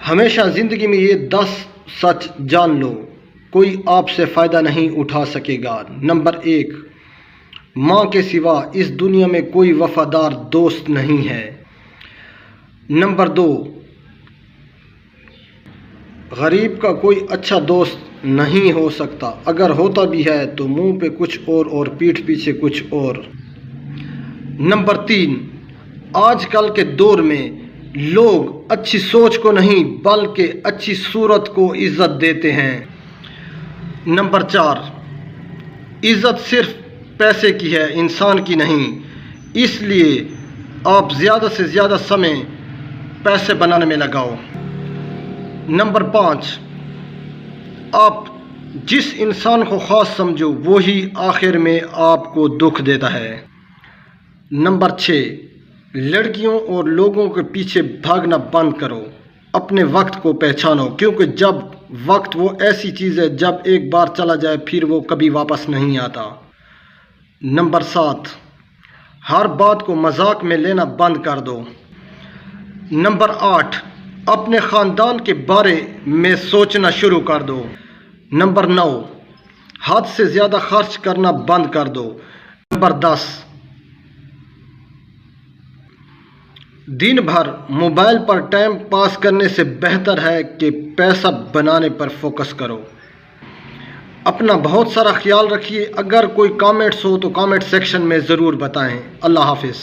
ہمیشہ زندگی میں یہ 10 سچ جان لو، کوئی آپ سے فائدہ نہیں اٹھا سکے گا۔ نمبر 1، ماں کے سوا اس دنیا میں کوئی وفادار دوست نہیں ہے۔ نمبر 2، غریب کا کوئی اچھا دوست نہیں ہو سکتا، اگر ہوتا بھی ہے تو منہ پہ کچھ اور پیٹھ پیچھے کچھ اور۔ نمبر 3، آج کل کے دور میں لوگ اچھی سوچ کو نہیں بلکہ اچھی صورت کو عزت دیتے ہیں۔ نمبر 4، عزت صرف پیسے کی ہے، انسان کی نہیں، اس لیے آپ زیادہ سے زیادہ سمے پیسے بنانے میں لگاؤ۔ نمبر 5، آپ جس انسان کو خاص سمجھو وہی آخر میں آپ کو دکھ دیتا ہے۔ نمبر 6، لڑکیوں اور لوگوں کے پیچھے بھاگنا بند کرو، اپنے وقت کو پہچانو، کیونکہ جب وقت وہ ایسی چیز ہے جب ایک بار چلا جائے پھر وہ کبھی واپس نہیں آتا۔ نمبر 7، ہر بات کو مذاق میں لینا بند کر دو۔ نمبر 8، اپنے خاندان کے بارے میں سوچنا شروع کر دو۔ نمبر 9، حد سے زیادہ خرچ کرنا بند کر دو۔ نمبر 10، دن بھر موبائل پر ٹائم پاس کرنے سے بہتر ہے کہ پیسہ بنانے پر فوکس کرو۔ اپنا بہت سارا خیال رکھیے، اگر کوئی کامنٹس ہو تو کامنٹ سیکشن میں ضرور بتائیں۔ اللہ حافظ۔